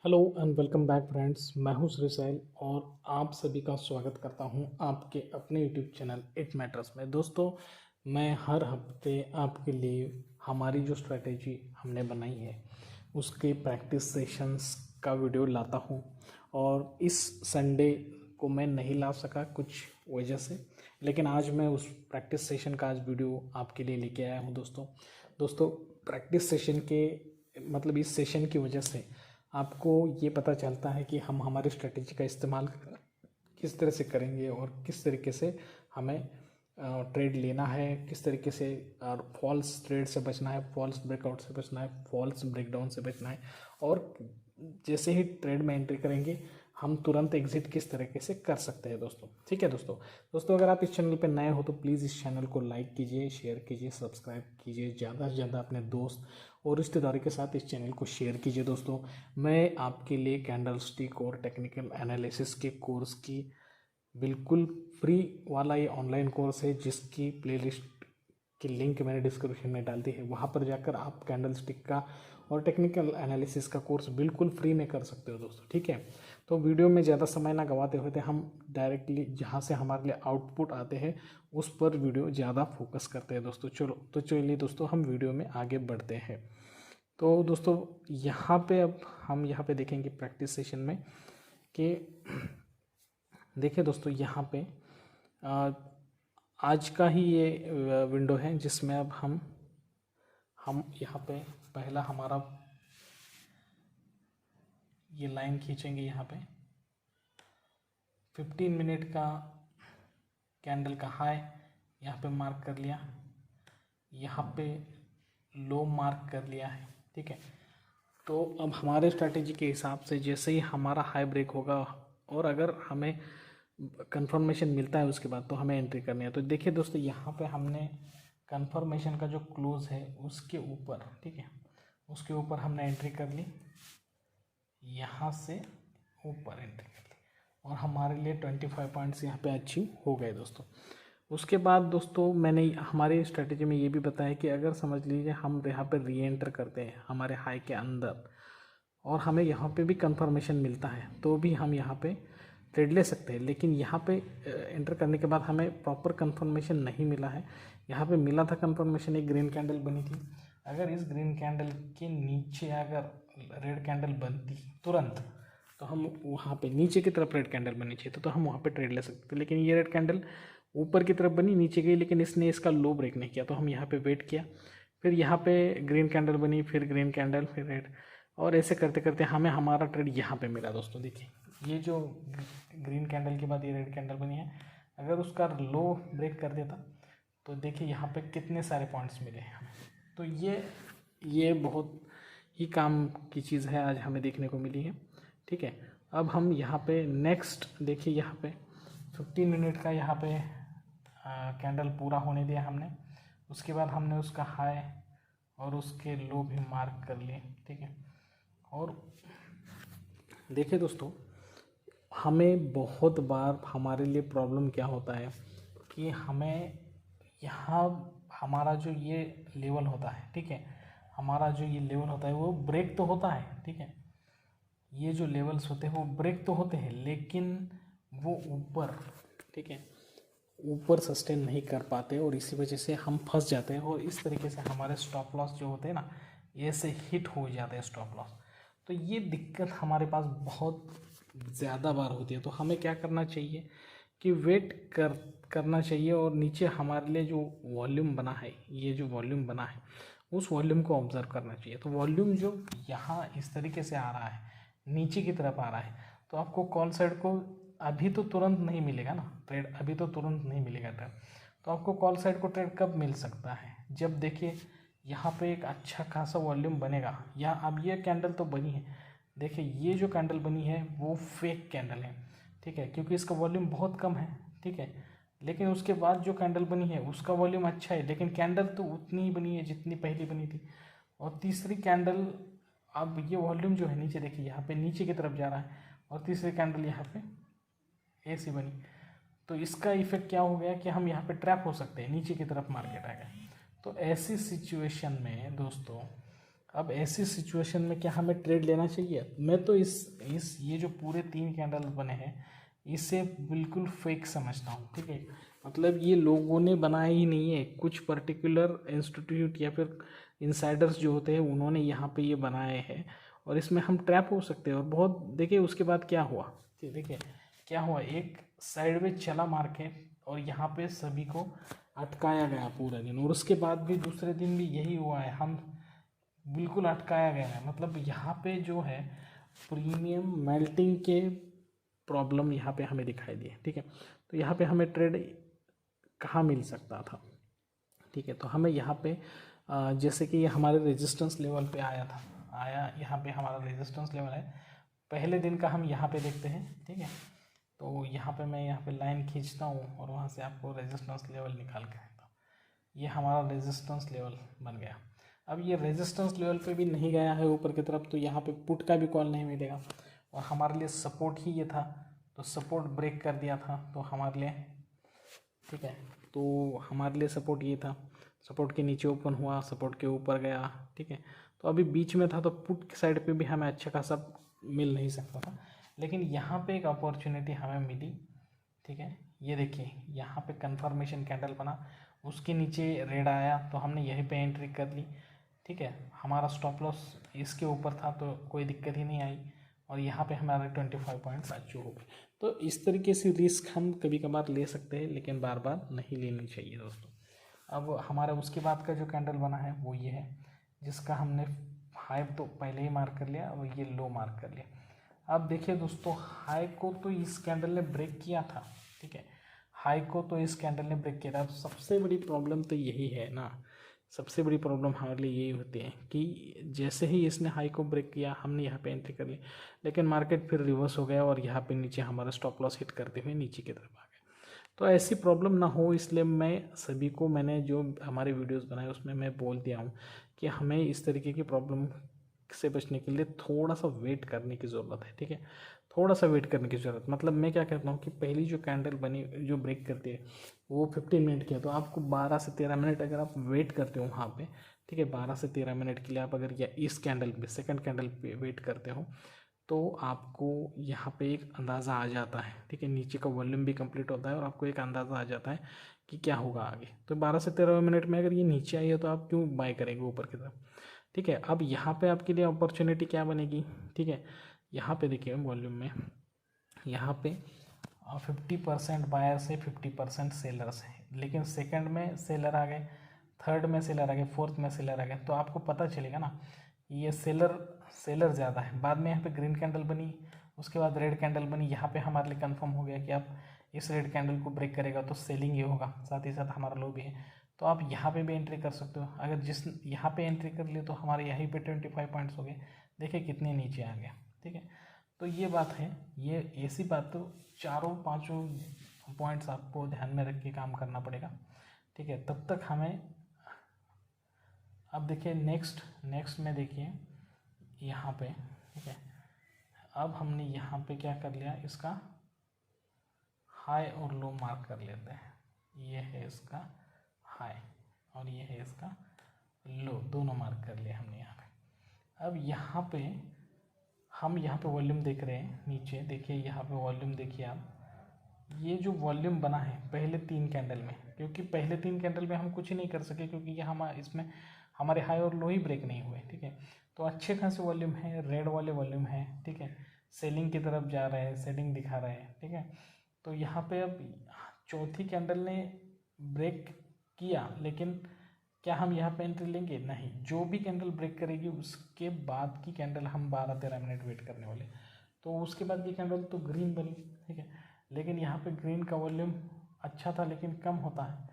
Hello and welcome back friends. मैं हूं Shri cell और आप सभी का स्वागत करता हूं आपके अपने यूट्यूब चैनल इट मैटर्स में। दोस्तों, मैं हर हफ्ते आपके लिए हमारी जो स्ट्रेटेजी हमने बनाई है उसके प्रैक्टिस सेशंस का वीडियो लाता हूं। और इस संडे को मैं नहीं ला सका कुछ वजह से, लेकिन आज मैं उस प्रैक्टिस सेशन का आज वीडियो आपके लिए लेके आया हूं। दोस्तों प्रैक्टिस सेशन के मतलब इस सेशन की वजह से आपको ये पता चलता है कि हम हमारी स्ट्रेटेजी का इस्तेमाल किस तरह से करेंगे और किस तरीके से हमें ट्रेड लेना है, किस तरीके से फॉल्स ट्रेड से बचना है, फॉल्स ब्रेकआउट से बचना है, फॉल्स ब्रेकडाउन से बचना है। और जैसे ही ट्रेड में एंट्री करेंगे हम तुरंत एग्जिट किस तरीके से कर सकते हैं दोस्तों। ठीक है दोस्तों अगर आप इस चैनल पर नए हो तो प्लीज़ इस चैनल को लाइक कीजिए, शेयर कीजिए, सब्सक्राइब कीजिए, ज़्यादा से ज़्यादा अपने दोस्त और रिश्तेदारों के साथ इस चैनल को शेयर कीजिए। दोस्तों, मैं आपके लिए कैंडल स्टिक और टेक्निकल एनालिसिस के कोर्स की बिल्कुल फ्री वाला ये ऑनलाइन कोर्स है जिसकी प्लेलिस्ट की लिंक मैंने डिस्क्रिप्शन में डाल दी है। वहाँ पर जाकर आप कैंडल स्टिक का और टेक्निकल एनालिसिस का कोर्स बिल्कुल फ्री में कर सकते हो दोस्तों। ठीक है, तो वीडियो में ज़्यादा समय ना गवाते हुए हम डायरेक्टली जहाँ से हमारे लिए आउटपुट आते हैं उस पर वीडियो ज़्यादा फोकस करते हैं दोस्तों। चलिए दोस्तों हम वीडियो में आगे बढ़ते हैं। तो दोस्तों यहाँ पे अब हम यहाँ पे देखेंगे प्रैक्टिस सेशन में कि देखिए दोस्तों यहाँ पे आज का ही ये विंडो है जिसमें अब हम यहाँ पे पहला हमारा ये लाइन खींचेंगे। यहाँ पे 15 मिनट का कैंडल का हाई यहाँ पे मार्क कर लिया, यहाँ पे लो मार्क कर लिया है। ठीक है, तो अब हमारे स्ट्रैटेजी के हिसाब से जैसे ही हमारा हाई ब्रेक होगा और अगर हमें कंफर्मेशन मिलता है उसके बाद तो हमें एंट्री करनी है। तो देखिए दोस्तों यहाँ पे हमने कंफर्मेशन का जो क्लोज है उसके ऊपर, ठीक है, उसके ऊपर हमने एंट्री कर ली, यहाँ से ऊपर एंट्री कर ली और हमारे लिए 25 पॉइंट्स यहाँ पे अचीव हो गए दोस्तों। उसके बाद दोस्तों मैंने हमारी स्ट्रेटेजी में ये भी बताया कि अगर समझ लीजिए हम यहाँ पे री एंटर करते हैं हमारे हाई के अंदर और हमें यहाँ पे भी कंफर्मेशन मिलता है तो भी हम यहाँ पे ट्रेड ले सकते हैं। लेकिन यहाँ पे एंटर करने के बाद हमें प्रॉपर कंफर्मेशन नहीं मिला है। यहाँ पे मिला था कंफर्मेशन, एक ग्रीन कैंडल बनी थी। अगर इस ग्रीन कैंडल के नीचे अगर रेड कैंडल बनती तुरंत तो हम वहाँ पे नीचे की तरफ रेड कैंडल बनी चाहिए तो हम वहाँ पे ट्रेड ले सकते थे। लेकिन ये रेड कैंडल ऊपर की तरफ बनी, नीचे गई, लेकिन इसने इसका लो ब्रेक नहीं किया तो हम यहाँ पे वेट किया। फिर यहाँ पे ग्रीन कैंडल बनी, फिर ग्रीन कैंडल, फिर रेड, और ऐसे करते करते हमें हमारा ट्रेड यहाँ पे मिला दोस्तों। देखिए ये जो ग्रीन कैंडल के बाद ये रेड कैंडल बनी है, अगर उसका लो ब्रेक कर देता तो देखिए यहाँ पे कितने सारे पॉइंट्स मिले हमें। तो ये बहुत ही काम की चीज़ है आज हमें देखने को मिली है। ठीक है, अब हम यहाँ पे नेक्स्ट देखिए, यहाँ पे 15 मिनट का यहाँ पे कैंडल पूरा होने दिया हमने। उसके बाद हमने उसका हाई और उसके लो भी मार्क कर लिए। ठीक है, और देखिए दोस्तों हमें बहुत बार हमारे लिए प्रॉब्लम क्या होता है कि हमें यहाँ हमारा जो ये लेवल होता है, ठीक है, हमारा जो ये लेवल होता है वो ब्रेक तो होता है। ठीक है, ये जो लेवल्स होते हैं वो ब्रेक तो होते हैं लेकिन वो ऊपर, ठीक है, ऊपर सस्टेन नहीं कर पाते और इसी वजह से हम फंस जाते हैं और इस तरीके से हमारे स्टॉप लॉस जो होते हैं ना ये से हिट हो जाते हैं स्टॉप लॉस। तो ये दिक्कत हमारे पास बहुत ज़्यादा बार होती है। तो हमें क्या करना चाहिए कि वेट करना चाहिए और नीचे हमारे लिए जो वॉल्यूम बना है, ये जो वॉल्यूम बना है उस वॉल्यूम को ऑब्जर्व करना चाहिए। तो वॉल्यूम जो यहाँ इस तरीके से आ रहा है, नीचे की तरफ आ रहा है, तो आपको कॉल साइड को अभी तो तुरंत नहीं मिलेगा ना ट्रेड, अभी तो तुरंत नहीं मिलेगा ट्रेड। तो आपको कॉल साइड को ट्रेड कब मिल सकता है? जब देखिए यहाँ पे एक अच्छा खासा वॉल्यूम बनेगा। या अब ये कैंडल तो बनी है, देखिए ये जो कैंडल बनी है वो फेक कैंडल है, ठीक है, क्योंकि इसका वॉल्यूम बहुत कम है। ठीक है, लेकिन उसके बाद जो कैंडल बनी है उसका वॉल्यूम अच्छा है, लेकिन कैंडल तो उतनी ही बनी है जितनी पहले बनी थी। और तीसरी कैंडल, अब ये वॉल्यूम जो है नीचे देखिए यहाँ पे नीचे की तरफ जा रहा है और तीसरी कैंडल यहाँ पे ऐसी बनी। तो इसका इफेक्ट क्या हो गया कि हम यहाँ पे ट्रैप हो सकते हैं, नीचे की तरफ मार्केट आ गया। तो ऐसी सिचुएशन में दोस्तों अब ऐसी सिचुएशन में क्या हमें ट्रेड लेना चाहिए? मैं तो इस ये जो पूरे 3 कैंडल बने हैं इसे बिल्कुल फेक समझता हूँ, ठीक है। मतलब ये लोगों ने बनाया ही नहीं है, कुछ पर्टिकुलर इंस्टीट्यूट या फिर इनसाइडर्स जो होते हैं उन्होंने यहाँ पे ये बनाए हैं और इसमें हम ट्रैप हो सकते हैं। और बहुत देखिए उसके बाद क्या हुआ, देखिए क्या हुआ, एक साइड में चला मार्केट और यहाँ पे सभी को अटकाया गया पूरा दिन, और उसके बाद भी दूसरे दिन भी यही हुआ है, हम बिल्कुल अटकाया गया है। मतलब यहाँ पे जो है प्रीमियम मेल्टिंग के प्रॉब्लम यहाँ पे हमें दिखाई दिए, ठीक है। तो यहाँ पे हमें ट्रेड कहाँ मिल सकता था, ठीक है। तो हमें यहाँ पे जैसे कि हमारे रेजिस्टेंस लेवल पे आया यहाँ पे हमारा रेजिस्टेंस लेवल है, पहले दिन का हम यहाँ पे देखते हैं, ठीक है। तो यहाँ पे मैं यहाँ पे लाइन खींचता हूँ और वहाँ से आपको रेजिस्टेंस लेवल निकाल के देता हूँ। ये हमारा रेजिस्टेंस लेवल बन गया। अब ये रेजिस्टेंस लेवल पे भी नहीं गया है ऊपर की तरफ, तो यहाँ पे पुट का भी कॉल नहीं मिलेगा और हमारे लिए सपोर्ट ही ये था, तो सपोर्ट ब्रेक कर दिया था तो हमारे लिए, ठीक है। तो हमारे लिए सपोर्ट ये था, सपोर्ट के नीचे ओपन हुआ, सपोर्ट के ऊपर गया, ठीक है। तो अभी बीच में था तो पुट की साइड पे भी हमें अच्छा खासा मिल नहीं सकता था, लेकिन यहाँ पे एक अपॉर्चुनिटी हमें मिली, ठीक है। ये देखिए यहाँ पे कंफर्मेशन कैंडल बना, उसके नीचे रेड आया तो हमने यहीं पे एंट्री कर ली, ठीक है। हमारा स्टॉप लॉस इसके ऊपर था तो कोई दिक्कत ही नहीं आई और यहाँ पे हमारे 25 पॉइंट्स अचीव हो गए। तो इस तरीके से रिस्क हम कभी कभार ले सकते हैं, लेकिन बार बार नहीं लेनी चाहिए दोस्तों। अब हमारा उसके बाद का जो कैंडल बना है वो ये है, जिसका हमने हाई तो पहले ही मार्क कर लिया और ये लो मार्क कर लिया। अब देखिए दोस्तों, हाई को तो इस कैंडल ने ब्रेक किया था, ठीक है। हाई को तो इस कैंडल ने ब्रेक किया था। सबसे बड़ी प्रॉब्लम तो यही है ना, सबसे बड़ी प्रॉब्लम हमारे लिए यही होती है कि जैसे ही इसने हाई को ब्रेक किया हमने यहाँ पे एंट्री कर ली, लेकिन मार्केट फिर रिवर्स हो गया और यहाँ पे नीचे हमारा स्टॉप लॉस हिट करते हुए नीचे की तरफ आ गया। तो ऐसी प्रॉब्लम ना हो इसलिए मैं सभी को, मैंने जो हमारे वीडियोस बनाए उसमें मैं बोल दिया हूँ कि हमें इस तरीके की प्रॉब्लम से बचने के लिए थोड़ा सा वेट करने की ज़रूरत है, ठीक है। थोड़ा सा वेट करने की ज़रूरत, मतलब मैं क्या कहता हूँ कि पहली जो कैंडल बनी जो ब्रेक करती है वो 15 मिनट की है, तो आपको 12 से 13 मिनट अगर आप वेट करते हो वहाँ पे, ठीक है, 12 से 13 मिनट के लिए आप अगर या इस कैंडल पे सेकंड कैंडल पे वेट करते हो तो आपको यहाँ पे एक अंदाज़ा आ जाता है, ठीक है। नीचे का वॉल्यूम भी कंप्लीट होता है और आपको एक अंदाज़ा आ जाता है कि क्या होगा आगे। तो 12 से 13 मिनट में अगर ये नीचे आई है तो आप क्यों बाय करेंगे ऊपर की तरफ, ठीक है। अब यहाँ पे आपके लिए अपॉर्चुनिटी क्या बनेगी, ठीक है। यहाँ पे देखिए वॉल्यूम में यहाँ पे 50% बायर से 50% सेलर्स हैं, लेकिन सेकंड में सेलर आ गए, थर्ड में सेलर आ गए, फोर्थ में सेलर आ गए, तो आपको पता चलेगा ना ये सेलर ज़्यादा है। बाद में यहाँ पे ग्रीन कैंडल बनी, उसके बाद रेड कैंडल बनी, यहाँ पे हमारे लिए कंफर्म हो गया कि आप इस रेड कैंडल को ब्रेक करेगा तो सेलिंग ही होगा, साथ ही साथ हमारा लो भी है, तो आप यहाँ पे भी एंट्री कर सकते हो। अगर जिस यहाँ पे एंट्री कर लिए तो हमारे यहीं पे 25 पॉइंट्स हो गए, देखिए कितने नीचे आ गया, ठीक है। तो ये बात है, ये ऐसी बात तो चारों पांचों पॉइंट्स आपको ध्यान में रख के काम करना पड़ेगा, ठीक है। तब तक हमें, अब देखिए नेक्स्ट में देखिए यहाँ पे, ठीक है। अब हमने यहाँ पे क्या कर लिया, इसका हाई और लो मार्क कर लेते हैं। ये है इसका हाई और ये है इसका लो, दोनों मार्क कर लिए हमने यहाँ पे। अब यहाँ पे हम यहाँ पे वॉल्यूम देख रहे हैं, नीचे देखिए यहाँ पे वॉल्यूम देखिए आप, ये जो वॉल्यूम बना है पहले 3 कैंडल में, क्योंकि पहले 3 कैंडल में हम कुछ ही नहीं कर सके क्योंकि ये हम इसमें हमारे हाई और लो ही ब्रेक नहीं हुए, ठीक है। तो अच्छे खासे वॉल्यूम है, रेड वाले वॉल्यूम है, ठीक है, सेलिंग की तरफ जा रहे हैं, सेलिंग दिखा रहे हैं, ठीक है। तो यहाँ पे अब चौथी कैंडल ने ब्रेक किया, लेकिन क्या हम यहाँ पे एंट्री लेंगे? नहीं, जो भी कैंडल ब्रेक करेगी उसके बाद की कैंडल हम 12-13 मिनट वेट करने वाले। तो उसके बाद की कैंडल तो ग्रीन बनी, ठीक है, लेकिन यहाँ पे ग्रीन का वॉल्यूम अच्छा था लेकिन कम होता है,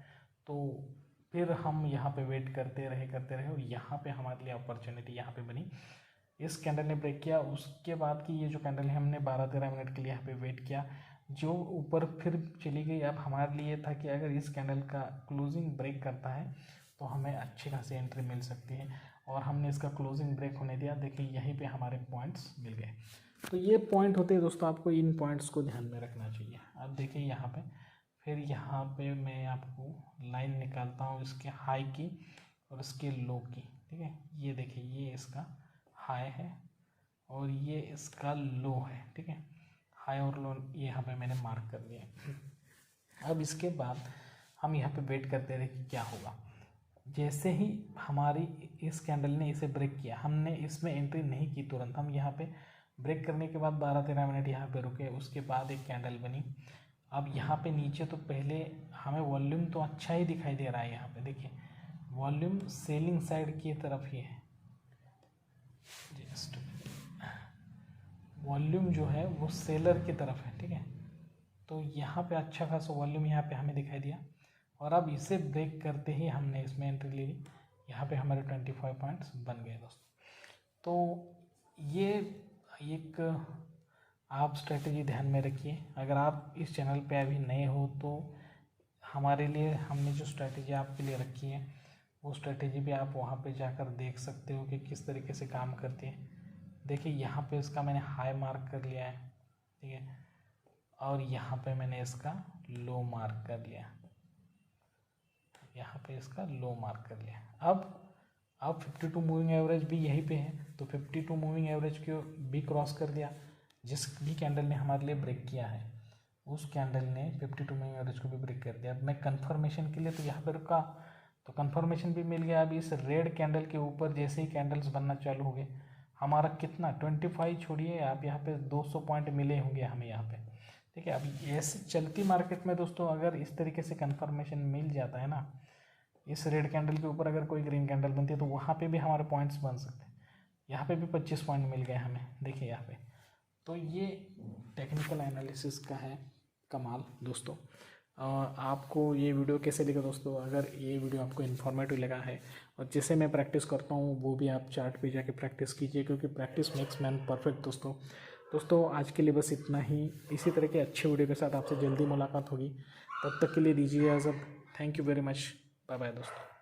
तो फिर हम यहाँ पे वेट करते रहे और यहाँ पे हमारे लिए अपॉर्चुनिटी यहाँ पे बनी। इस कैंडल ने ब्रेक किया, उसके बाद की ये जो कैंडल है हमने 12-13 मिनट के लिए यहाँ पे वेट किया, जो ऊपर फिर चली गई। अब हमारे लिए था कि अगर इस कैंडल का क्लोजिंग ब्रेक करता है तो हमें अच्छी खासी एंट्री मिल सकती है, और हमने इसका क्लोजिंग ब्रेक होने दिया। देखिए यहीं पे हमारे पॉइंट्स मिल गए। तो ये पॉइंट होते हैं दोस्तों, आपको इन पॉइंट्स को ध्यान में रखना चाहिए। अब देखिए यहाँ पे, फिर यहाँ पे मैं आपको लाइन निकालता हूँ इसके हाई की और इसके लो की, ठीक है। ये देखिए ये इसका हाई है और ये इसका लो है, ठीक है। हाई और लो यहाँ पे मैंने मार्क कर दिया। अब इसके बाद हम यहाँ पे वेट करते रहे कि क्या होगा। जैसे ही हमारी इस कैंडल ने इसे ब्रेक किया, हमने इसमें एंट्री नहीं की तुरंत, हम यहाँ पे ब्रेक करने के बाद 12-13 मिनट यहाँ पे रुके, उसके बाद एक कैंडल बनी। अब यहाँ पे नीचे तो पहले हमें वॉल्यूम तो अच्छा ही दिखाई दे रहा है, यहाँ पे देखिए वॉल्यूम सेलिंग साइड की तरफ ही है, जस्ट वॉल्यूम जो है वो सेलर की तरफ है, ठीक है। तो यहाँ पे अच्छा खासा वॉल्यूम यहाँ पे हमें दिखाई दिया और अब इसे ब्रेक करते ही हमने इसमें एंट्री ले ली। यहाँ पे हमारे 25 पॉइंट्स बन गए दोस्तों। तो ये एक आप स्ट्रेटजी ध्यान में रखिए। अगर आप इस चैनल पे अभी नए हो तो हमारे लिए हमने जो स्ट्रेटजी आपके लिए रखी है वो स्ट्रेटजी भी आप वहाँ पे जाकर देख सकते हो कि किस तरीके से काम करती है। देखिए यहाँ पे इसका मैंने हाई मार्क कर लिया है, ठीक है, और यहाँ पे मैंने इसका लो मार्क कर लिया, यहाँ पे इसका लो मार्क कर लिया। अब 52 मूविंग एवरेज भी यहीं पे है, तो 52 मूविंग एवरेज को भी क्रॉस कर दिया। जिस भी कैंडल ने हमारे लिए ब्रेक किया है उस कैंडल ने 52 मूविंग एवरेज को भी ब्रेक कर दिया। अब मैं कंफर्मेशन के लिए तो यहाँ पे रुका, तो कंफर्मेशन भी मिल गया। अभी इस रेड कैंडल के ऊपर जैसे ही कैंडल्स बनना चालू हो गए, हमारा कितना 25 छोड़िए, आप यहाँ पे 200 पॉइंट मिले होंगे हमें यहाँ पे, ठीक है। अभी ऐसे चलती मार्केट में दोस्तों अगर इस तरीके से कंफर्मेशन मिल जाता है ना, इस रेड कैंडल के ऊपर अगर कोई ग्रीन कैंडल बनती है तो वहाँ पे भी हमारे पॉइंट्स बन सकते हैं। यहाँ पे भी 25 पॉइंट मिल गए हमें, देखिए यहाँ पे। तो ये टेक्निकल एनालिसिस का है कमाल दोस्तों। आपको ये वीडियो कैसे लगा दोस्तों? अगर ये वीडियो आपको इन्फॉर्मेटिव लगा है और जैसे मैं प्रैक्टिस करता हूँ वो भी आप चार्ट पे जाके प्रैक्टिस कीजिए, क्योंकि प्रैक्टिस मेक्स मैन परफेक्ट दोस्तों आज के लिए बस इतना ही। इसी तरह के अच्छे वीडियो के साथ आपसे जल्दी मुलाकात होगी, तब तक के लिए दीजिए इजाज़त। Thank you very much, bye bye दोस्तों।